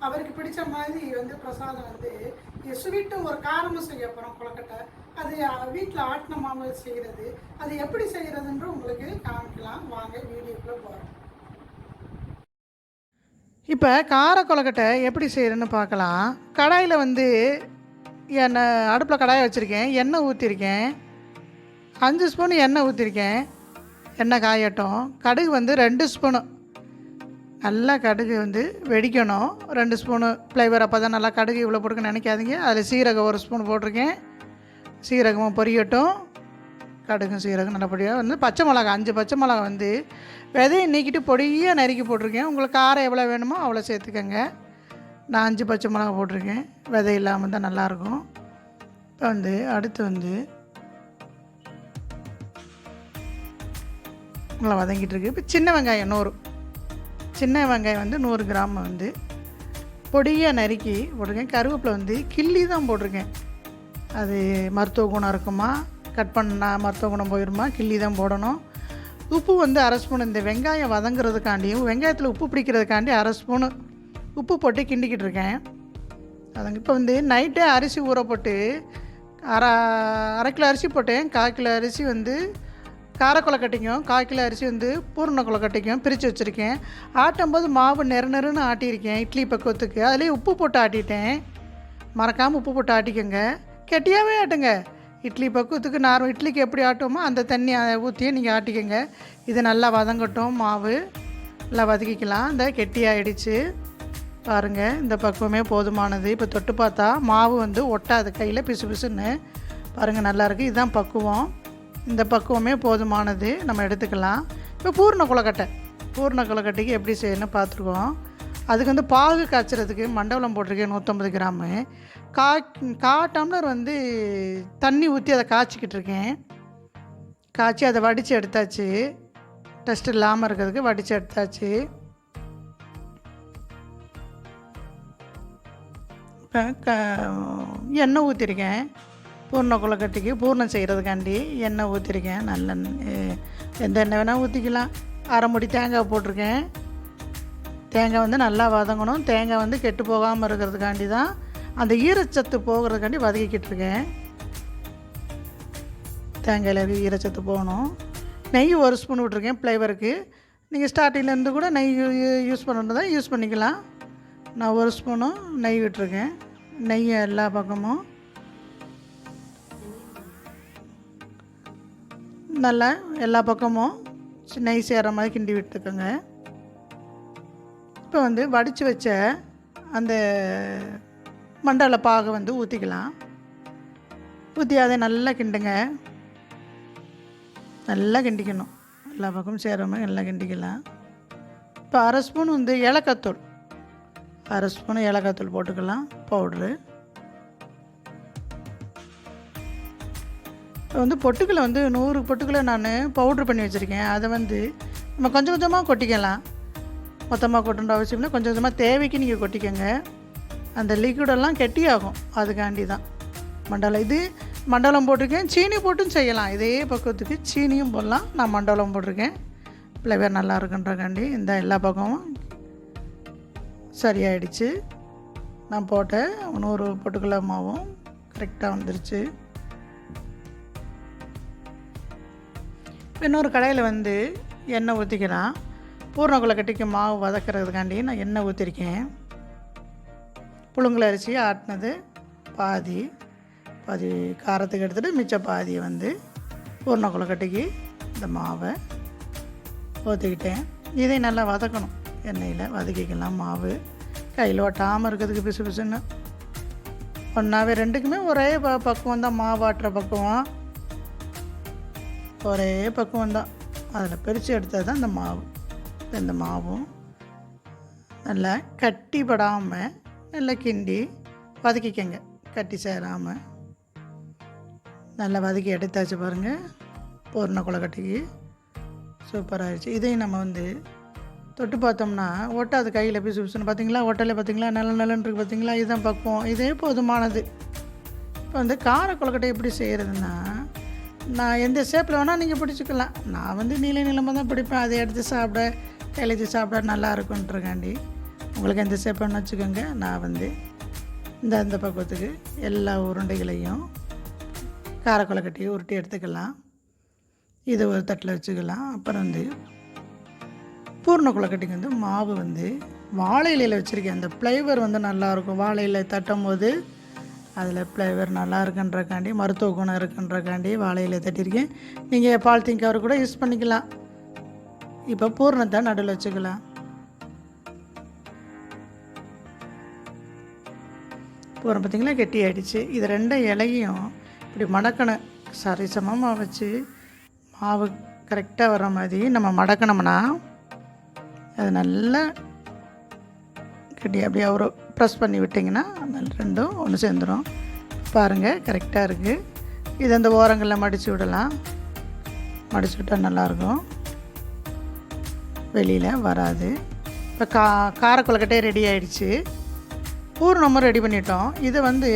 அவருக்கு பிடிச்ச மாதிரி வந்து பிரசாதம் வந்து ஸ்வீட்டும் ஒரு காரமும் செய்ய போகிறோம் கொழுக்கட்டை. அது வீட்டில் ஆட்டின மாவு செய்கிறது, அது எப்படி செய்கிறதுன்ற உங்களுக்கு காமிக்கலாம். வாங்க வீடியோக்குள்ளே போகிறோம். இப்போ கார கொழுக்கட்டை எப்படி செய்கிறதுன்னு பார்க்கலாம். கடாயில் வந்து எண்ணெய் அடுப்பில் கடாயை வச்சுருக்கேன், எண்ணெய் ஊற்றிருக்கேன், 5 ஸ்பூன் எண்ணெய் ஊற்றிருக்கேன். எண்ணெய் காயட்டும். கடுகு வந்து 2 ஸ்பூனு, நல்லா கடுகு வந்து வெடிக்கணும். 2 ஸ்பூனு ஃப்ளேவர். அப்போ தான் நல்லா கடுகு இவ்வளோ போட்டுக்க நினைக்காதீங்க. அதில் சீரகம் 1 ஸ்பூன் போட்டிருக்கேன். சீரகமும் பொரியட்டும். கடுகும் சீரகம் நல்லபடியாக வந்து பச்சை மிளகா 5 பச்சை மிளகா வந்து விதையை நீக்கிட்டு பொடியாக நறுக்கி போட்டிருக்கேன். உங்களுக்கு காரம் எவ்வளோ வேணுமோ அவ்வளோ சேர்த்துக்கங்க. நான் 5 பச்சை மிளகா போட்டிருக்கேன். விதை இல்லாமல் தான் நல்லாயிருக்கும். இப்போ வந்து அடுத்து வந்து நல்லா வதங்கிட்டு இருக்கு. இப்போ சின்ன வெங்காயம் 100, சின்ன வெங்காயம் வந்து 100 கிராம் வந்து பொடியாக நறுக்கி போட்டிருக்கேன். கருவேப்பிலை வந்து கிள்ளி தான் போட்டிருக்கேன். அது மருத்துவ குணம் இருக்குமா, கட் பண்ணால் மருத்துவ குணம் போயிடுமா, கிள்ளி தான் போடணும். உப்பு வந்து 1/2 ஸ்பூன், இந்த வெங்காயம் வதங்குறதுக்காண்டியும் வெங்காயத்தில் உப்பு பிடிக்கிறதுக்காண்டி 1/2 ஸ்பூனு உப்பு போட்டு கிண்டிக்கிட்டு இருக்கேன். அதுங்க இப்போ வந்து நைட்டே அரிசி ஊற போட்டு அரை கிலோ அரிசி போட்டேன். 1/4 கிலோ அரிசி வந்து காரக்கொழுக்கட்டைக்கும் 1/4 கிலோ அரிசி வந்து பூர்ண கொழுக்கட்டைக்கும் பிரித்து வச்சுருக்கேன். ஆட்டும்போது மாவு நெருன்னு ஆட்டியிருக்கேன் இட்லி பக்குவத்துக்கு. அதுலேயே உப்பு போட்டு ஆட்டிட்டேன். மறக்காமல் உப்பு போட்டு ஆட்டிக்கோங்க. கெட்டியாகவே ஆட்டுங்க. இட்லி பக்குவத்துக்கு நார்மல் இட்லிக்கு எப்படி ஆட்டுவோமோ அந்த தண்ணி ஊற்றியே நீங்கள் ஆட்டிக்கோங்க. இது நல்லா வதங்கட்டும். மாவு நல்லா வதக்கிக்கலாம். இந்த கெட்டியாகிடுச்சு பாருங்கள். இந்த பக்குவமே போதுமானது. இப்போ தொட்டு பார்த்தா மாவு வந்து ஒட்டாது கையில், பிசு பிசுன்னு பாருங்கள். நல்லாயிருக்கு. இதுதான் பக்குவம். இந்த பக்குவமே போதுமானது. நம்ம எடுத்துக்கலாம். இப்போ பூர்ண கொழுக்கட்டைக்கு எப்படி செய்யணும்னு பார்த்துருக்கோம். அதுக்கு வந்து பாகு காய்ச்சறதுக்கு மண்டவலம் போட்டிருக்கேன் 150 கிராமு. 1/4 டம்ளர் வந்து தண்ணி ஊற்றி அதை காய்ச்சிக்கிட்டு இருக்கேன். காய்ச்சி அதை வடித்து எடுத்தாச்சு. டஸ்ட் இல்லாமல் இருக்கிறதுக்கு வடித்து எடுத்தாச்சு. எண்ணெய் ஊற்றிருக்கேன். பூர்ண கொழுக்கட்டைக்கு பூர்ணம் செய்கிறதுக்காண்டி எண்ணெய் ஊற்றிருக்கேன். நல்ல எந்த எண்ணெய் வேணால் ஊற்றிக்கலாம். அரை முடி தேங்காய் போட்டிருக்கேன். தேங்காய் வந்து நல்லா வதங்கணும். தேங்காய் வந்து கெட்டு போகாமல் இருக்கிறதுக்காண்டி தான், அந்த ஈரச்சத்து போகிறதுக்காண்டி வதக்கிக்கிட்டு இருக்கேன். தேங்காயில் ஈரச்சத்து போகணும். நெய் 1 ஸ்பூன் விட்ருக்கேன் ஃப்ளேவருக்கு. நீங்கள் ஸ்டார்டிங்லேருந்து கூட நெய் யூஸ் பண்ணுறதா யூஸ் பண்ணிக்கலாம். நான் 1 ஸ்பூனும் நெய் விட்டுருக்கேன். நெய் எல்லா பக்கமும் நல்லா எல்லா பக்கமும் நெய் சேர மாதிரி கிண்டி விட்டுக்கோங்க. இப்போ வந்து வடித்து வச்ச அந்த மண்டல பாகை வந்து ஊற்றிக்கலாம். ஊற்றி அதை நல்லா கிண்டுங்க. நல்லா கிண்டிக்கணும். எல்லா பக்கமும் சேர மாதிரி நல்லா கிண்டிக்கலாம். இப்போ 1/2 ஸ்பூன் வந்து ஏலக்காய்த்தூள், 1/2 ஸ்பூன் ஏலக்காய்த்தூள் போட்டுக்கலாம் பவுட்ரு. இப்போ வந்து பொட்டுக்களை வந்து 100 பொட்டுக்களை நான் பவுட்ரு பண்ணி வச்சுருக்கேன். அதை வந்து நம்ம கொஞ்சம் கொஞ்சமாக கொட்டிக்கலாம். மொத்தமாக கொட்டுன்ற அவசியம் இல்லை. கொஞ்சம் கொஞ்சமாக தேவைக்கு நீங்கள் கொட்டிக்கோங்க. அந்த லிக்விடெல்லாம் கெட்டியாகும். அதுக்காண்டி தான் மண்டலம் போட்டிருக்கேன். சீனி போட்டும் செய்யலாம். இதே பக்குவத்துக்கு சீனியும் போடலாம். நான் மண்டலம் போட்டிருக்கேன். ஃப்ளேவர் நல்லா இருக்குன்றக்காண்டி. இந்த எல்லா பக்கமும் சரியாயிடுச்சு. நான் போட்ட 100 பொட்டுக்கடலை மாவும் கரெக்டாக வந்துருச்சு. இன்னொரு கடையில் வந்து எண்ணெய் ஊற்றிக்கலாம். பூர்ண கொழுக்கட்டைக்கு மாவு வதக்கிறதுக்காண்டி நான் எண்ணெய் ஊற்றிருக்கேன். புழுங்கல் அரிசி ஆட்டினது பாதி காரத்துக்கு எடுத்துகிட்டு மிச்ச பாதியை வந்து பூர்ண கொழுக்கட்டைக்கு இந்த மாவை ஊற்றிக்கிட்டேன். இதை நல்லா வதக்கணும். எண்ணெயில் வதக்கிக்கலாம். மாவு கையில் ஒட்டாமல் இருக்கிறதுக்கு பிசு பிசுன்னு ஒன்றாவே. ரெண்டுக்குமே ஒரே பக்குவம் தான். மாவு ஆட்டுற பக்குவம் ஒரே பக்குவம் தான். அதில் பிரித்து எடுத்தது தான் இந்த மாவு. இந்த மாவும் நல்லா கட்டிப்படாமல் நல்லா கிண்டி வதக்கிக்கங்க. கட்டி சேராமல் நல்லா வதக்கி எடுத்தாச்சு பாருங்கள். பூர்ண கொழுக்கட்டைக்கு சூப்பராகிடுச்சு. இதையும் நம்ம வந்து தொட்டு பார்த்தோம்னா ஒட்டாது கையில் பிசு பிசுன்னு. பார்த்தீங்களா ஒட்டலை? பார்த்தீங்களா நல்லன்னு இருக்குது? பார்த்தீங்களா? இதுதான் பக்குவம். இதே போதுமானது. இப்போ வந்து கார கொழுக்கட்டை எப்படி செய்கிறதுன்னா, நான் எந்த ஷேப்பில் வேணால் நீங்கள் பிடிச்சிக்கலாம். நான் வந்து நீளமாக தான் பிடிப்பேன். அதை எடுத்து சாப்பிட கையில் சாப்பிட நல்லா இருக்குன்றக்காண்டி உங்களுக்கு எந்த ஷேப்புன்னு வச்சுக்கோங்க. நான் வந்து இந்த பக்குவத்துக்கு எல்லா உருண்டைகளையும் காரக்கொலக்கட்டையை உருட்டி எடுத்துக்கலாம். இதை ஒரு தட்டில் வச்சுக்கலாம். அப்புறம் வந்து பூர்ண கொலக்கட்டைக்கு வந்து மாவு வந்து வாழை இலையில் வச்சுருக்கேன். அந்த ஃப்ளேவர் வந்து நல்லாயிருக்கும். வாழை இலை தட்டும் போது அதில் ஃப்ளேவர் நல்லா இருக்குன்றக்காண்டி, மருத்துவ குணம் இருக்குன்றக்காண்டி வாழை இலை தட்டியிருக்கேன். நீங்கள் பாலித்தீன் கவர் கூட யூஸ் பண்ணிக்கலாம். இப்போ பூர்ணத்தை நடுவில் வச்சுக்கலாம். பூரம் பார்த்திங்களா கெட்டி ஆகிடுச்சு. இது 2 இலையும் இப்படி மடக்கணும். சரிசமமாக வச்சு மாவு கரெக்டாக வர மாதிரி நம்ம மடக்கணும்னா அது நல்லா கட்டி அப்படியே ஒரு ப்ரெஸ் பண்ணி விட்டிங்கன்னா ரெண்டும் ஒன்று சேர்ந்துடும். பாருங்கள் கரெக்டாக இருக்குது. இது அந்த ஓரங்களில் மடித்து விடலாம். மடித்து விட்டால் நல்லாயிருக்கும், வெளியில் வராது. இப்போ காரக்கொலக்கட்டை ரெடி ஆகிடுச்சு. பூர்ணமும் ரெடி பண்ணிட்டோம். இதை வந்து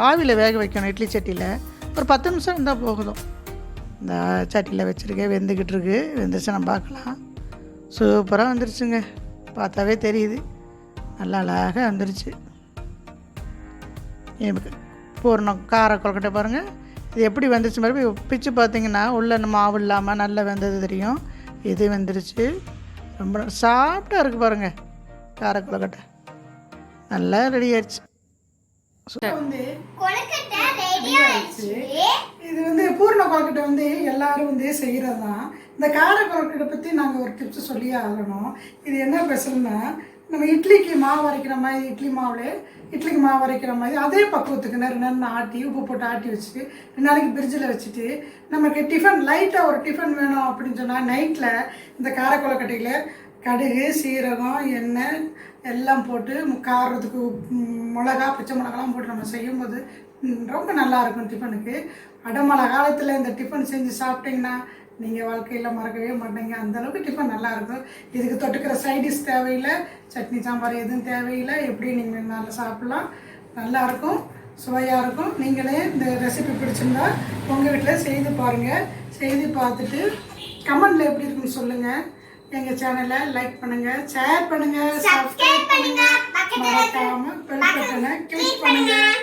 ஆவியில் வேக வைக்கணும். இட்லி சட்டியில் ஒரு 10 நிமிஷம் இருந்தால் போகுதும். இந்த சட்டியில் வச்சுருக்கேன், வெந்துக்கிட்டு இருக்கு. வெந்துருச்சு நம்ம பார்க்கலாம். சூப்பராக வந்துருச்சுங்க. பார்த்தாவே தெரியுது, நல்லா அழகாக வந்துருச்சு. பூர்ணம் காரக்கொலக்கட்டை பாருங்கள், இது எப்படி வந்துருச்சு மாதிரி பிச்சு பார்த்திங்கன்னா உள்ளே மாவு இல்லாமல் நல்லா வெந்தது தெரியும். இது வெந்துருச்சு, ரொம்ப சாஃப்டாக இருக்குது பாருங்கள். காரக்கொலக்கட்டை நல்லா ரெடி ஆயிடுச்சு. இது வந்து பூர்ண கொலக்கட்டை வந்து எல்லாரும் வந்து செய்கிறது தான். இந்த கார கொலக்கட்டை பற்றி நாங்கள் ஒரு டிப்ஸ் சொல்லியே ஆகணும். இது என்ன ஸ்பெஷல்னா, நம்ம இட்லிக்கு மாவு அரைக்கிற மாதிரி, இட்லிக்கு மாவு அரைக்கிற மாதிரி அதே பக்குவத்துக்கு நேரம் ஆட்டி உப்பு போட்டு ஆட்டி வச்சுட்டு 2 நாளைக்கு ஃப்ரிட்ஜில் வச்சுட்டு, நமக்கு டிஃபன் லைட்டாக ஒரு டிஃபன் வேணும் அப்படின்னு சொன்னால் நைட்டில் இந்த கார கொலக்கட்டையில் கடுகு, சீரகம், எண்ணெய் எல்லாம் போட்டு காரத்துக்கு மிளகா, பச்சை மிளகாலாம் போட்டு நம்ம செய்யும்போது ரொம்ப நல்லாயிருக்கும் டிஃபனுக்கு. அடமழை காலத்தில் இந்த டிஃபன் செஞ்சு சாப்பிட்டிங்கன்னா நீங்கள் வாழ்க்கையில் மறக்கவே மாட்டீங்க. அந்தளவுக்கு டிஃபன் நல்லாயிருக்கும். இதுக்கு தொட்டுக்கிற சைடிஷ் தேவையில்லை, சட்னி சாம்பார் எதுவும் தேவையில்லை. எப்படி நீங்கள் நல்லா சாப்பிட்லாம், நல்லாயிருக்கும், சுவையாக இருக்கும். நீங்களே இந்த ரெசிபி பிடிச்சிருந்தா உங்கள் வீட்டில் செய்து பாருங்கள். செய்து பார்த்துட்டு கமெண்டில் எப்படி இருக்குன்னு சொல்லுங்கள். எங்கள் சேனலை லைக் பண்ணுங்கள், ஷேர் பண்ணுங்கள், சப்ஸ்கிரைப் பண்ணுங்கள், மறக்காமல் பெல் பட்டனை கிளிக் பண்ணுங்கள்.